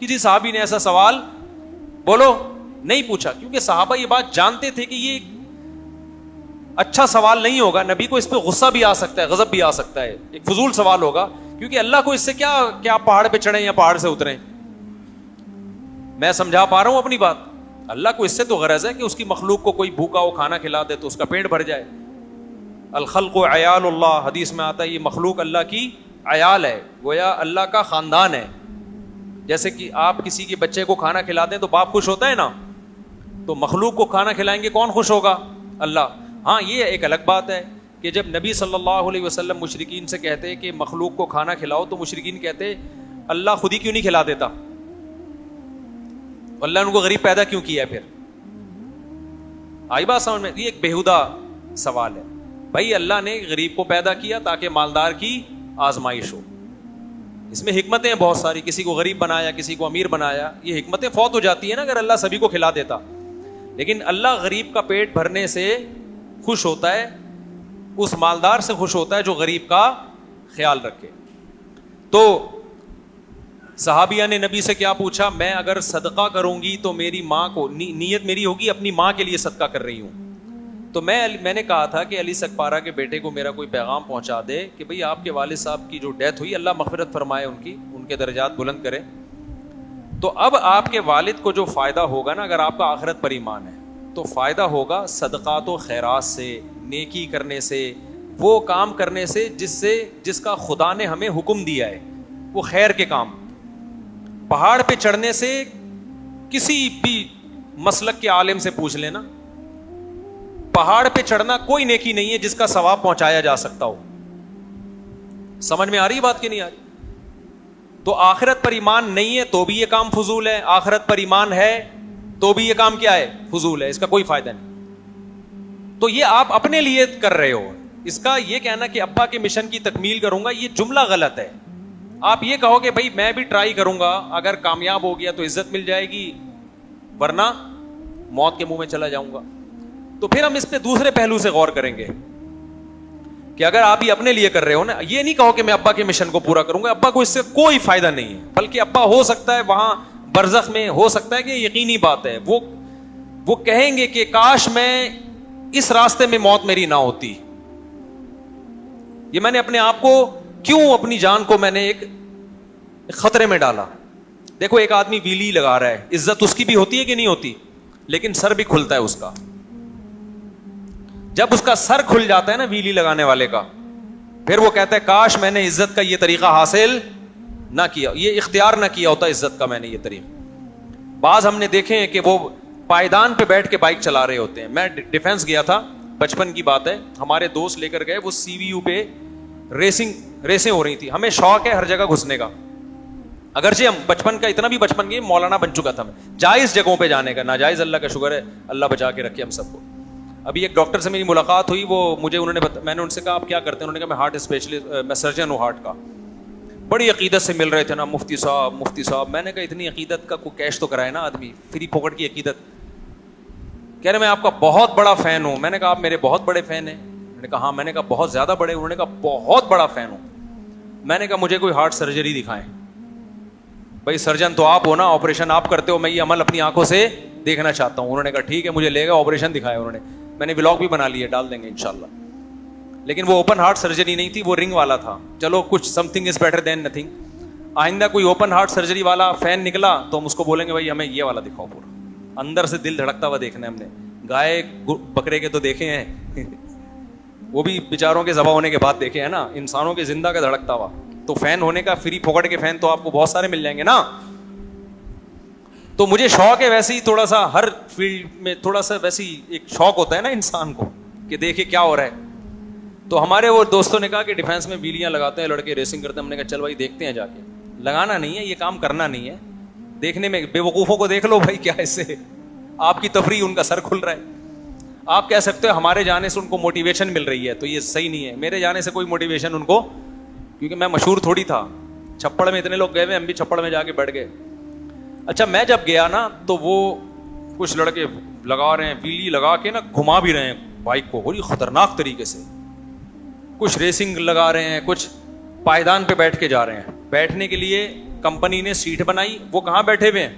کسی صحابی نے ایسا سوال بولو نہیں پوچھا, کیونکہ صحابہ یہ بات جانتے تھے کہ یہ اچھا سوال نہیں ہوگا, نبی کو اس پہ غصہ بھی آ سکتا ہے, غضب بھی آ سکتا ہے, ایک فضول سوال ہوگا, کیونکہ اللہ کو اس سے کیا پہاڑ پہ چڑھیں یا پہاڑ سے اتریں. میں سمجھا پا رہا ہوں اپنی بات؟ اللہ کو اس سے تو غرض ہے کہ اس کی مخلوق کو کوئی بھوکا ہو کھانا کھلا دے تو اس کا پیٹ بھر جائے. الخلق عیال اللہ, حدیث میں آتا ہے یہ مخلوق اللہ کی عیال ہے, گویا اللہ کا خاندان ہے. جیسے کہ آپ کسی کے بچے کو کھانا کھلا دیں تو باپ خوش ہوتا ہے نا, تو مخلوق کو کھانا کھلائیں گے کون خوش ہوگا؟ اللہ. ہاں یہ ایک الگ بات ہے کہ جب نبی صلی اللہ علیہ وسلم مشرکین سے کہتے کہ مخلوق کو کھانا کھلاؤ, تو مشرکین کہتے اللہ خود ہی کیوں نہیں کھلا دیتا, اللہ نے ان کو غریب پیدا کیوں کیا ہے؟ پھر آئی بات سمجھ میں؟ یہ ایک بیہودہ سوال ہے. بھائی اللہ نے غریب کو پیدا کیا تاکہ مالدار کی آزمائش ہو, اس میں حکمتیں بہت ساری, کسی کو غریب بنایا, کسی کو امیر بنایا, یہ حکمتیں فوت ہو جاتی ہیں نا اگر اللہ سبھی کو کھلا دیتا. لیکن اللہ غریب کا پیٹ بھرنے سے خوش ہوتا ہے, اس مالدار سے خوش ہوتا ہے جو غریب کا خیال رکھے. تو صحابیہ نے نبی سے کیا پوچھا؟ میں اگر صدقہ کروں گی تو میری ماں کو, نیت میری ہوگی اپنی ماں کے لیے صدقہ کر رہی ہوں, تو میں نے کہا تھا کہ علی سکپارہ کے بیٹے کو میرا کوئی پیغام پہنچا دے کہ بھئی آپ کے والد صاحب کی جو ڈیتھ ہوئی اللہ مغفرت فرمائے, ان کے درجات بلند کرے. تو اب آپ کے والد کو جو فائدہ ہوگا نا, اگر آپ کا آخرت پر ایمان ہے, تو فائدہ ہوگا صدقات و خیرات سے, نیکی کرنے سے, وہ کام کرنے سے جس کا خدا نے ہمیں حکم دیا ہے, وہ خیر کے کام. پہاڑ پہ چڑھنے سے کسی بھی مسلک کے عالم سے پوچھ لینا, پہاڑ پہ چڑھنا کوئی نیکی نہیں ہے جس کا ثواب پہنچایا جا سکتا ہو. سمجھ میں آ رہی بات کہ نہیں آ رہی؟ تو آخرت پر ایمان نہیں ہے تو بھی یہ کام فضول ہے, آخرت پر ایمان ہے تو بھی یہ کام کیا ہے؟ فضول ہے, اس کا کوئی فائدہ نہیں. تو یہ آپ اپنے لیے کر رہے ہو. اس کا یہ کہنا کہ ابا کے مشن کی تکمیل کروں گا, یہ جملہ غلط ہے. آپ یہ کہو کہ بھائی میں بھی ٹرائی کروں گا, اگر کامیاب ہو گیا تو عزت مل جائے گی, ورنہ موت کے منہ میں چلا جاؤں گا. تو پھر ہم اس پہ دوسرے پہلو سے غور کریں گے کہ اگر آپ یہ اپنے لیے کر رہے ہو نا, یہ نہیں کہو کہ میں ابا کے مشن کو پورا کروں گا, ابا کو اس سے کوئی فائدہ نہیں ہے, بلکہ ابا ہو سکتا ہے وہاں برزخ میں, ہو سکتا ہے کہ یقینی بات ہے وہ کہیں گے کہ کاش میں اس راستے میں موت میری نہ ہوتی, یہ میں نے اپنے آپ کو کیوں, اپنی جان کو میں نے ایک خطرے میں ڈالا. دیکھو ایک آدمی ویلی لگا رہا ہے, عزت اس کی بھی ہوتی ہے کہ نہیں ہوتی, لیکن سر بھی کھلتا ہے اس کا. جب اس کا سر کھل جاتا ہے نا ویلی لگانے والے کا, پھر وہ کہتا ہے کاش میں نے عزت کا یہ طریقہ حاصل نہ کیا, یہ اختیار نہ کیا ہوتا عزت کا میں نے یہ طریقہ. بعض ہم نے دیکھے ہیں کہ وہ پائیدان پہ بیٹھ کے بائک چلا رہے ہوتے ہیں. میں ڈیفینس گیا تھا, بچپن کی بات ہے, ہمارے دوست لے کر گئے, وہ سی وی یو پہ ریسیں ہو رہی تھی. ہمیں شوق ہے ہر جگہ گھسنے کا, اگرچہ ہم بچپن کا اتنا بھی بچپن کی مولانا بن چکا تھا میں, جائز جگہوں پہ جانے کا, ناجائز اللہ کا شکر ہے اللہ بچا کے رکھے ہم سب کو. ابھی ایک ڈاکٹر سے میری ملاقات ہوئی, وہ مجھے میں نے ان سے کہا آپ کیا کرتے ہیں؟ انہوں نے کہا میں ہارٹ اسپیشلسٹ, میں سرجن ہوں ہارٹ کا. بڑی عقیدت سے مل رہے تھے نا, مفتی صاحب. میں نے کہا اتنی عقیدت کا کوئی کیش تو کرائے نا آدمی, فری پھوکٹ کی عقیدت. کہہ رہے میں آپ کا بہت بڑا فین ہوں. میں نے کہا آپ میرے بہت بڑے فین ہیں؟ میں نے کہا ہاں. میں نے کہا بہت زیادہ بڑے؟ انہوں نے کہا بہت بڑا فین ہوں. میں نے کہا مجھے کوئی ہارٹ سرجری دکھائیں. بھائی سرجن تو آپ ہو نا, آپریشن آپ کرتے ہو, میں یہ عمل اپنی آنکھوں سے دیکھنا چاہتا ہوں. انہوں نے کہا ٹھیک ہے, مجھے لے گا, آپریشن دکھایا انہوں نے. میں نے ولاگ بھی بنا لیے, ڈال دیں گے انشاءاللہ. لیکن وہ اوپن ہارٹ سرجری نہیں تھی, وہ رنگ والا تھا. چلو کچھ some thing is better than nothing. آئندہ کوئی اوپن ہارٹ سرجری والا فین نکلا تو ہم اس کو بولیں گے بھائی ہمیں یہ والا دکھاؤ, پورا اندر سے دل دھڑکتا ہوا دیکھنا ہے ہم نے. گائے بکرے کے تو دیکھے ہیں, وہ بھی بیچاروں کے ذبح ہونے کے بعد دیکھے ہیں نا, انسانوں کے زندہ کا دھڑکتا ہوا. تو فین ہونے کا, فری پھوکٹ کے فین تو آپ کو بہت سارے مل جائیں گے نا. تو مجھے شوق ہے ویسے ہی تھوڑا سا, ہر فیلڈ میں تھوڑا سا ویسے ہی ایک شوق ہوتا ہے نا انسان کو کہ دیکھے کیا ہو رہا ہے. تو ہمارے وہ دوستوں نے کہا کہ ڈیفینس میں ویلیاں لگاتے ہیں لڑکے, ریسنگ کرتے ہیں. ہم نے کہا چل بھائی دیکھتے ہیں جا کے. لگانا نہیں ہے, یہ کام کرنا نہیں ہے, دیکھنے میں بے وقوفوں کو دیکھ لو بھائی, کیا اس سے آپ کی تفریح, ان کا سر کھل رہا ہے. آپ کہہ سکتے ہو ہمارے جانے سے ان کو موٹیویشن مل رہی ہے, تو یہ صحیح نہیں ہے. میرے جانے سے کوئی موٹیویشن ان کو, کیونکہ میں مشہور تھوڑی تھا. چھپڑ میں اتنے لوگ گئے ہوئے, ہم بھی چھپڑ میں جا کے بیٹھ گئے. اچھا میں جب گیا نا تو وہ کچھ لڑکے لگا رہے ہیں, ویلی لگا کے نا گھما بھی رہے ہیں بائک کو بڑی خطرناک طریقے سے. کچھ ریسنگ لگا رہے ہیں, کچھ پائیدان پہ بیٹھ کے جا رہے ہیں. بیٹھنے کے لیے کمپنی نے سیٹ بنائی, وہ کہاں بیٹھے ہوئے ہیں؟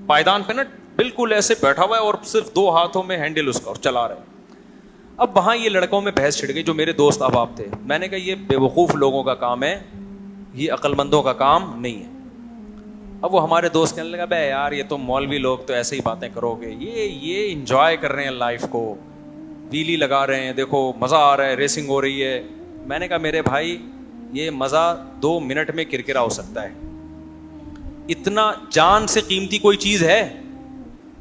پائیدان پہ نا, بالکل ایسے بیٹھا ہوا ہے اور صرف 2 ہاتھوں میں ہینڈل اس کا, اور چلا رہا ہے. اب وہاں یہ لڑکوں میں بحث چھڑ گئی, جو میرے دوست احباب تھے. میں نے کہا یہ بے وقوف لوگوں کا کام ہے, یہ عقل مندوں کا کام نہیں ہے. اب وہ ہمارے دوست کہنے لگا, بے یار یہ تو مولوی لوگ تو ایسے ہی باتیں کرو گے, یہ انجوائے کر رہے ہیں لائف کو, ویلی لگا رہے ہیں, دیکھو مزہ آ رہا ہے, ریسنگ ہو رہی ہے. میں نے کہا میرے بھائی یہ مزہ 2 منٹ میں کرکرا ہو سکتا ہے, اتنا جان سے قیمتی کوئی چیز ہے؟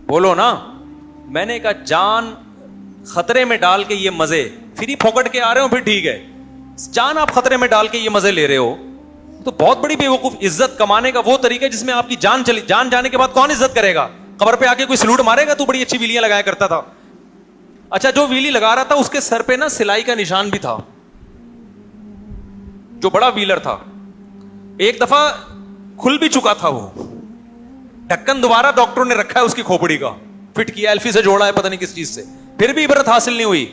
بولو نا. میں نے کہا جان خطرے میں ڈال کے یہ مزے فری پھوکٹ کے آ رہے ہو پھر ٹھیک ہے, جان آپ خطرے میں ڈال کے یہ مزے لے رہے ہو تو بہت بڑی بے وقوف. عزت کمانے کا وہ طریقہ جس میں آپ کی جان چلی, جان جانے کے بعد کون عزت کرے گا؟ قبر پہ آ کے کوئی سلوٹ مارے گا؟ تو بڑی اچھی ویلیاں لگایا کرتا تھا. اچھا جو ویلی لگا رہا تھا اس کے سر پہ نا سلائی کا نشان بھی تھا, جو بڑا ویلر تھا. ایک دفعہ کھل بھی چکا تھا وہ ڈھکن, دوبارہ ڈاکٹروں نے رکھا ہے اس کی کھوپڑی کا, فٹ کیا, ایلفی سے جوڑا ہے پتہ نہیں کس چیز سے, پھر بھی عبرت حاصل نہیں ہوئی.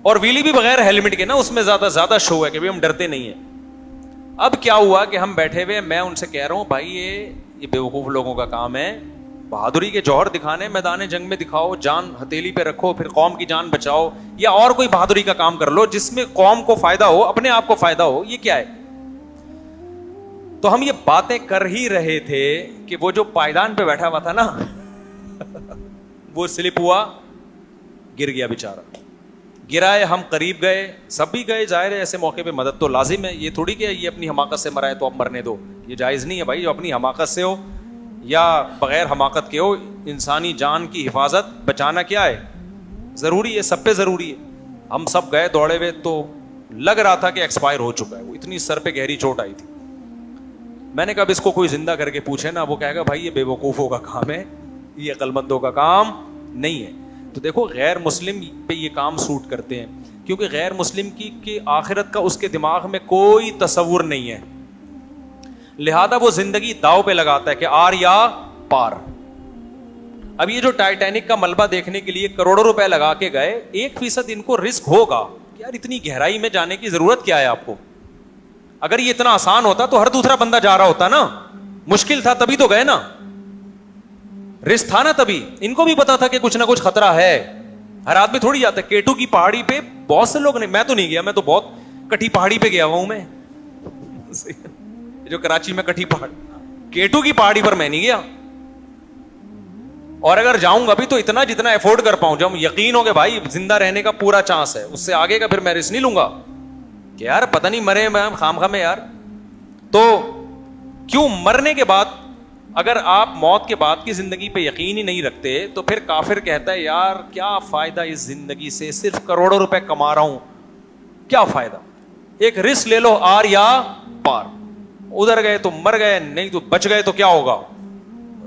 اور ویلی بھی بغیر ہیلمٹ کے نا, اس میں زیادہ شو ہے کہ ہم ڈرتے نہیں ہیں. اب کیا ہوا کہ ہم بیٹھے ہوئے, میں ان سے کہہ رہا ہوں بھائی یہ بے وقوف لوگوں کا کام ہے, بہادری کے جوہر دکھانے میدان جنگ میں دکھاؤ, جان ہتھیلی پہ رکھو, پھر قوم کی جان بچاؤ, یا اور کوئی بہادری کا کام کر لو جس میں قوم کو فائدہ ہو, اپنے آپ کو فائدہ ہو. یہ کیا ہے؟ تو ہم یہ باتیں کر ہی رہے تھے کہ وہ جو پائیدان پہ بیٹھا ہوا تھا نا وہ سلپ ہوا, گر گیا بیچارہ. گرا ہے, ہم قریب گئے, سب بھی گئے, ظاہر ہے ایسے موقع پہ مدد تو لازم ہے. یہ تھوڑی کہ یہ اپنی حماقت سے مرا ہے تو اب مرنے دو, یہ جائز نہیں ہے بھائی. جو اپنی حماقت سے ہو یا بغیر حماقت کے ہو, انسانی جان کی حفاظت بچانا کیا ہے؟ ضروری ہے, سب پہ ضروری ہے. ہم سب گئے دوڑے ہوئے, تو لگ رہا تھا کہ ایکسپائر ہو چکا ہے, وہ اتنی سر پہ گہری چوٹ آئی تھی. میں نے کہا اب اس کو کوئی زندہ کر کے پوچھے نا, وہ کہے گا بھائی یہ بے وقوفوں کا کام ہے, یہ عقل مندوں کا کام نہیں ہے. تو دیکھو غیر مسلم پہ یہ کام سوٹ کرتے ہیں, کیونکہ غیر مسلم کی آخرت کا اس کے دماغ میں کوئی تصور نہیں ہے, لہذا وہ زندگی داؤ پہ لگاتا ہے کہ آر یا پار. اب یہ جو ٹائٹینک کا ملبہ دیکھنے کے لیے کروڑوں روپے لگا کے گئے, 1% ان کو رسک ہوگا کہ یار اتنی گہرائی میں جانے کی ضرورت کیا ہے آپ کو. اگر یہ اتنا آسان ہوتا تو ہر دوسرا بندہ جا رہا ہوتا نا, مشکل تھا تبھی تو گئے نا, رسک تھا نا تبھی. ان کو بھی پتا تھا کہ کچھ نہ کچھ خطرہ ہے, ہر آدمی تھوڑی جاتا ہے. کیٹو کی پہاڑی پہ بہت سے لوگ نے, میں تو نہیں گیا, میں تو بہت کٹھی پہاڑی پہ گیا ہوا ہوں, میں جو کراچی میں کٹھی پہاڑ, کیٹو کی پہاڑی پر میں نہیں گیا. اور اگر جاؤں گا بھی تو اتنا جتنا افورڈ کر پاؤں, جب یقین ہو کہ بھائی زندہ رہنے کا پورا چانس ہے, اس سے آگے کا پھر میں رسک نہیں لوں گا کہ یار پتہ نہیں مرے میں خام خام یار. تو کیوں مرنے کے بعد, اگر آپ موت کے بعد کی زندگی پہ یقین ہی نہیں رکھتے تو پھر کافر کہتا ہے یار کیا فائدہ اس زندگی سے, صرف کروڑوں روپے کما رہا ہوں, کیا فائدہ. ایک رسک لے لو, آر یا پار. ادھر گئے تو مر گئے, نہیں تو بچ گئے تو کیا ہوگا,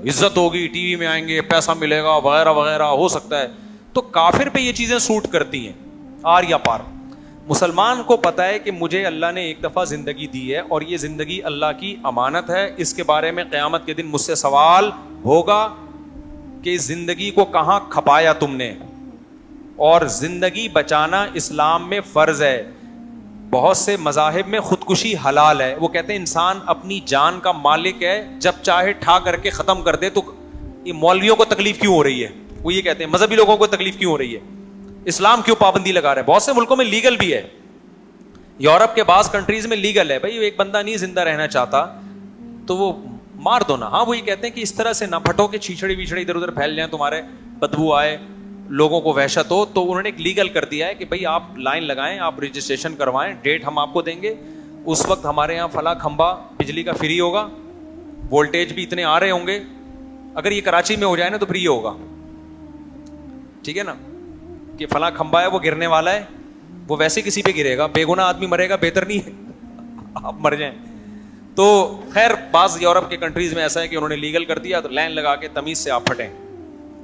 عزت ہوگی, ٹی وی میں آئیں گے, پیسہ ملے گا وغیرہ وغیرہ ہو سکتا ہے. تو کافر پہ یہ چیزیں سوٹ کرتی ہیں, آر یا پار. مسلمان کو پتا ہے کہ مجھے اللہ نے ایک دفعہ زندگی دی ہے اور یہ زندگی اللہ کی امانت ہے, اس کے بارے میں قیامت کے دن مجھ سے سوال ہوگا کہ اس زندگی کو کہاں کھپایا تم نے. اور زندگی بچانا اسلام میں فرض ہے. بہت سے مذاہب میں خودکشی حلال ہے, وہ کہتے ہیں انسان اپنی جان کا مالک ہے, جب چاہے ٹھا کر کے ختم کر دے. تو یہ مولویوں کو تکلیف کیوں ہو رہی ہے, وہ یہ کہتے ہیں مذہبی لوگوں کو تکلیف کیوں ہو رہی ہے, اسلام کیوں پابندی لگا رہا ہے. بہت سے ملکوں میں لیگل بھی ہے, یورپ کے بعض کنٹریز میں لیگل ہے. بھائی ایک بندہ نہیں زندہ رہنا چاہتا تو وہ مار دو نا. ہاں وہ یہ کہتے ہیں کہ اس طرح سے نہ پھٹو کہ چھیچڑی ویچڑی ادھر ادھر پھیل جائیں, تمہارے بدبو آئے, لوگوں کو وحشت ہو. تو انہوں نے ایک لیگل کر دیا ہے کہ بھائی آپ لائن لگائیں, آپ رجسٹریشن کروائیں, ڈیٹ ہم آپ کو دیں گے, اس وقت ہمارے یہاں فلاں کھمبا بجلی کا فری ہوگا, وولٹیج بھی اتنے آ رہے ہوں گے. اگر یہ کراچی میں ہو جائے نا تو فری ہوگا, ٹھیک ہے نا, کہ فلاں کھمبا ہے وہ گرنے والا ہے, وہ ویسے کسی پہ گرے گا, بے گناہ آدمی مرے گا, بہتر نہیں ہے آپ مر جائیں. تو خیر بعض یورپ کے کنٹریز میں ایسا ہے کہ انہوں نے لیگل کر دیا, تو لائن لگا کے تمیز سے آپ پھٹیں,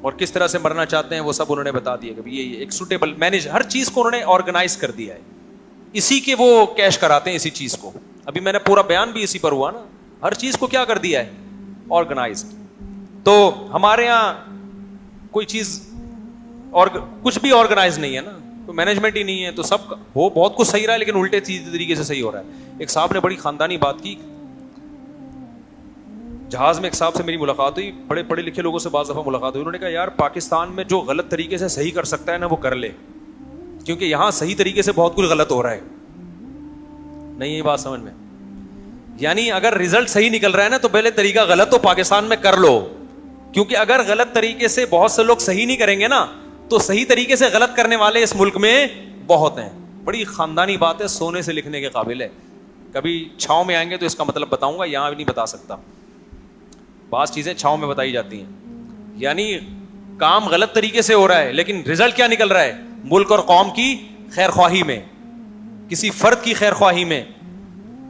اور کس طرح سے مرنا چاہتے ہیں وہ سب انہوں نے بتا دیا کہ یہ ایک سوٹیبل مینیج, ہر چیز کو انہوں نے آرگنائز کر دیا ہے. اسی کے وہ کیش کراتے ہیں اسی چیز کو. ابھی میں نے پورا بیان بھی اسی پر ہوا نا, ہر چیز کو کیا کر دیا ہے, آرگنائزڈ. تو ہمارے یہاں کوئی چیز اور کچھ بھی آرگنائز نہیں ہے نا, تو مینجمنٹ ہی نہیں ہے تو سب ہو بہت کچھ صحیح رہا ہے لیکن الٹے سیدھے طریقے سے صحیح ہو رہا ہے. ایک صاحب نے بڑی خاندانی بات کی, جہاز میں ایک صاحب سے میری ملاقات ہوئی, بڑے پڑھے لکھے لوگوں سے بعض دفعہ ملاقات ہوئی, انہوں نے کہا یار پاکستان میں جو غلط طریقے سے صحیح کر سکتا ہے نا وہ کر لے, کیونکہ یہاں صحیح طریقے سے بہت کچھ غلط ہو رہا ہے. نہیں یہ بات سمجھ میں, یعنی اگر رزلٹ صحیح نکل رہا ہے نا تو پہلے طریقہ غلط تو پاکستان میں کر لو, کیونکہ اگر غلط طریقے سے بہت سے لوگ صحیح نہیں کریں گے نا تو صحیح طریقے سے غلط کرنے والے اس ملک میں بہت ہیں. بڑی خاندانی بات ہے, سونے سے لکھنے کے قابل ہے. کبھی چھاؤں میں آئیں گے تو اس کا مطلب بتاؤں گا, یہاں بھی نہیں بتا سکتا. بعض چیزیں چھاؤں میں بتائی جاتی ہیں. یعنی کام غلط طریقے سے ہو رہا ہے لیکن رزلٹ کیا نکل رہا ہے, ملک اور قوم کی خیر خواہی میں, کسی فرد کی خیر خواہی میں.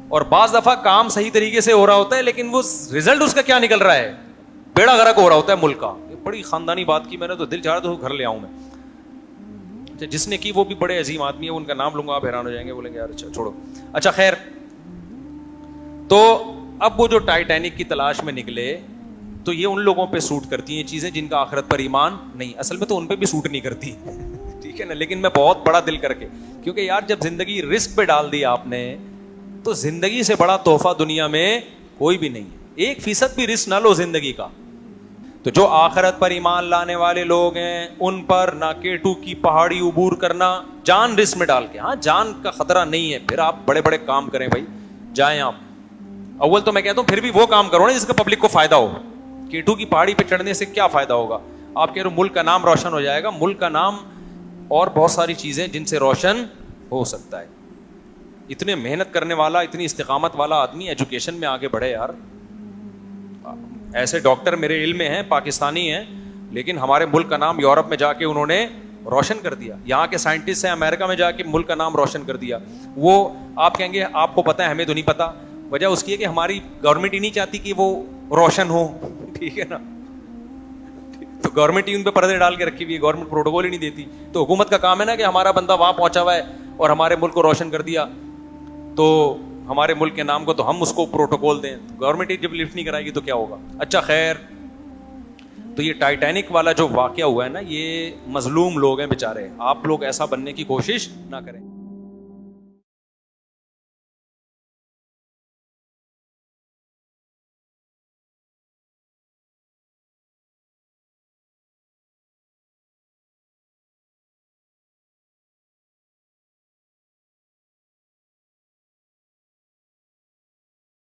اور بعض دفعہ کام صحیح طریقے سے ہو رہا ہوتا ہے لیکن وہ رزلٹ اس کا کیا نکل رہا ہے, بیڑا غرق ہو رہا ہوتا ہے ملک کا. بڑی خاندانی بات کی میں نے, تو دل چاہ رہا تو گھر لے آؤں میں. جس نے کی وہ بھی بڑے عظیم آدمی ہے, ان کا نام لوں گا آپ حیران ہو جائیں گے, بولیں گے یار اچھا چھوڑو. اچھا خیر, تو اب وہ جو ٹائٹینک کی تلاش میں نکلے تو یہ ان لوگوں پہ سوٹ کرتی ہیں چیزیں جن کا آخرت پر ایمان نہیں. اصل میں تو ان پہ بھی سوٹ نہیں کرتی, ٹھیک ہے نا, لیکن میں بہت بڑا دل کر کے, کیونکہ یار جب زندگی رسک پہ ڈال دی آپ نے تو زندگی سے بڑا تحفہ دنیا میں کوئی بھی نہیں ہے. 1% بھی رسک نہ لو زندگی کا. تو جو آخرت پر ایمان لانے والے لوگ ہیں ان پر نہ K2 کی پہاڑی عبور کرنا جان رسک میں ڈال کے, ہاں جان کا خطرہ نہیں ہے, پھر آپ بڑے بڑے کام کریں بھائی, جائیں آپ. اول تو میں کہتا ہوں پھر بھی وہ کام کرو نا جس کا پبلک کو فائدہ ہو. K2 کی پہاڑی پہ چڑھنے سے کیا فائدہ ہوگا, آپ کہہ رہے ہو ملک کا نام روشن ہو جائے گا. ملک کا نام اور بہت ساری چیزیں جن سے روشن ہو سکتا ہے. اتنے محنت کرنے والا, اتنی استقامت والا آدمی ایجوکیشن میں آگے بڑھے یار. ایسے ڈاکٹر میرے علم میں ہیں پاکستانی ہیں لیکن ہمارے ملک کا نام یورپ میں جا کے انہوں نے روشن کر دیا. یہاں کے سائنٹسٹ ہیں امریکہ میں جا کے ملک کا نام روشن کر دیا. وہ آپ کہیں گے آپ کو پتہ ہے ہمیں تو نہیں پتا. وجہ اس کی ہے کہ ہماری گورنمنٹ ہی نہیں چاہتی کہ وہ روشن ہو, ٹھیک ہے نا. تو گورنمنٹ ہی ان پہ پردے ڈال کے رکھی ہوئی ہے, گورنمنٹ پروٹوکول ہی نہیں دیتی. تو حکومت کا کام ہے نا کہ ہمارا بندہ وہاں پہنچا ہوا ہے اور ہمارے ملک کو روشن کر دیا, تو ہمارے ملک کے نام کو تو ہم اس کو پروٹوکول دیں. گورنمنٹ جب لفٹ نہیں کرائے گی تو کیا ہوگا. اچھا خیر, تو یہ ٹائٹینک والا جو واقعہ ہوا ہے نا, یہ مظلوم لوگ ہیں بیچارے. آپ لوگ ایسا بننے کی کوشش نہ کریں.